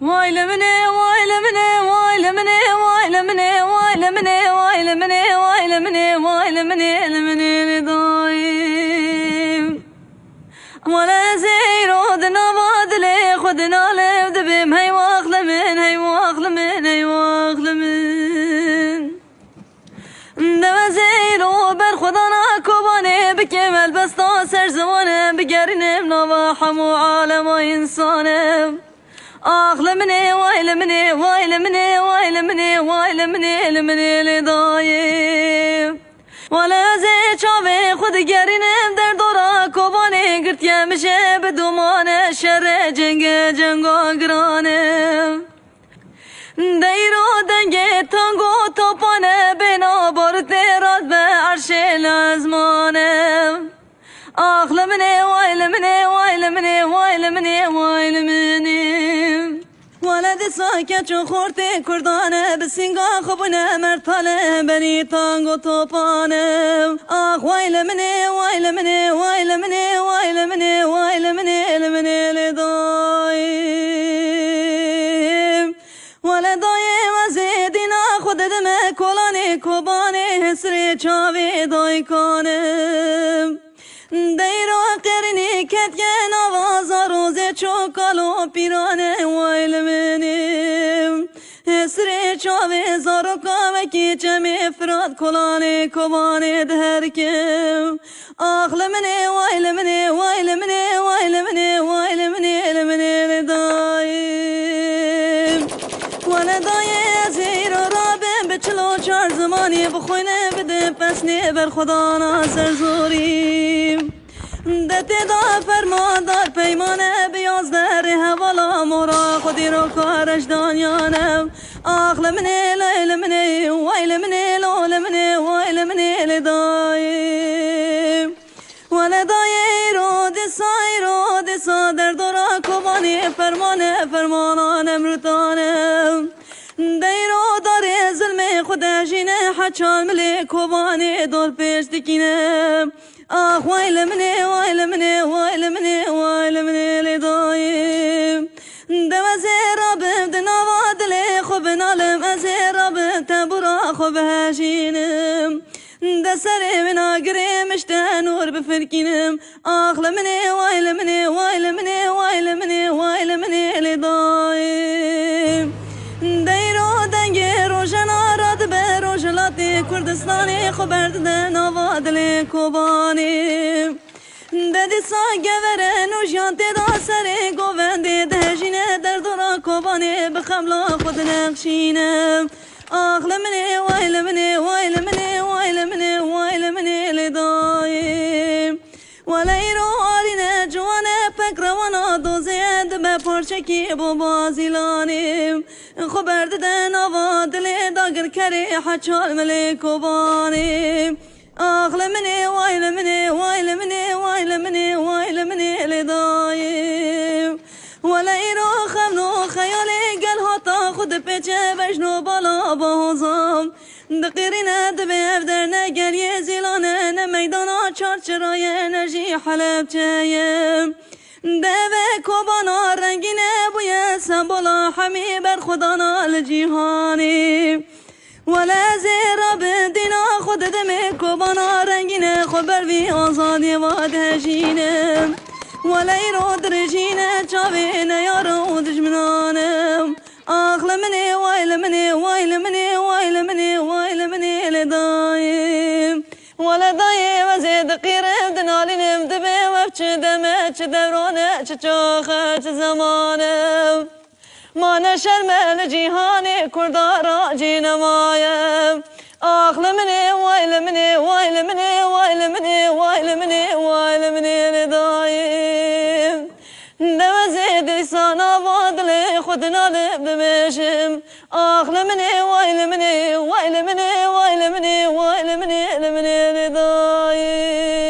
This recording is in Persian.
واي لمني واي لمني واي لمني واي لمني واي لمني واي لمني واي لمني واي لمني لمني لضايم ولا زيرو دنا بادلي خدنا لبدبم هي واخل من هي واخل من هي واخل من دما زيرو بر خدنا كوباني بكمل بسطا سر زمانه بقرنم نواحم وعالم وإنسانم آخ لمني واي لمني واي لمني واي لمني واي لمني لمني لضايم ولا زي شافي خود قرنم در دورا كوباني قرت يا مشي بدومان شر جنگو قرانم ديرو دنگي تانگو توپانه بنا بارت راد به عرش لازمانم آخ لمني واي لمني واي لمني واي لمني واي لمني ولد ساکت و خورتی کردانه بسینگا خوبونه مرتاله بنی تانگو توپانه آخ وای لمنی وای لمنی وای لمنی وای لمنی وای لمنی لمنی لدایم ولدایم از دینا خود دمه کلانی کوبانی حسری چاوی دای کنم دیرو قرنی کتگن آواز روز چوکالو پیرانه وایل منیم اسری چاوی زارو کامکی چمی فراد کلانه کبانه درکم آخ لمنی وایل منی وایل منی وایل منی وایل منی لمنی لدایم ولدای زیر رابم بچلو چار زمانی بخوینه بده پسنی بر خدا ناصر زوریم دته دا فرماندار پیمانه بیاز در حوالا مورا خودی رو کارش دانیانم آخ لمنی لیل منی ویل منی لول منی ویل منی لدایم ولدای رو دسا در دورا کبانی فرمانان امرتانم دیرو داره ظلم خودشینه حچان ملی کبانی دور پیش دکینم آخ ویل منی ویل منی ویل منی ویل منی لدایم دم از رابم دنوا دلی خوب نالم از رابم تبورا خوب هشینم دسر من آگرمش نور بفرکینم آخ لمنی ویل منی ویل منی ویل منی ویل منی لدایم دیرو دنگی روشن آراد به روشلاتی کردستانی خبرد دن آوادلی کوبانی ددی ساگه وره نوشیان تیدا سری گووندی دهجینه در دورا کوبانی بخملا خود نقشینم آخ لمنی ویل منی ویل منی ویل منی ویل منی لدایم ولیرو آرینه جوانه پک روانا دوزید به پرچکی بو بازیلانیم خبرد دن آوادلی داگر کری حچال ملی کوبانیم آخ لمنی ویل منی ویل منی ویل منی ویل منی لدایم ولیرو خمنو خیالی گل هاتا خود پیچه بجنو بالا باوزام دقیرینه دبی افدر نگریه زیلانه نمیدانا چارچرای انرژی حلب چیم دوه کوبانا رنگینه بوی سنبولا حمی بر خدانا لجیهانی ولا زیرا بدینا خود دمی کوبانا رنگینه خبر بی آزادی و دهجینه ولا يرود رجينا جابينا يا رود جمنانم آخ لمني ويل مني ويل مني ويل مني ويل مني لدايم ولا دايم وزيد قيرم دنالينم دبي وفش دمج دورونة چچوخة زمانم ما نشر مل جيهاني كردارا جينا مايم آخ لمني ويل مني ويل مني ويل مني ويل مني ويل مني لدايم نوزيد سانا وادلي خدنا لبمشم آخ لمني ويل مني ويل مني ويل مني ويل مني لمني لدايم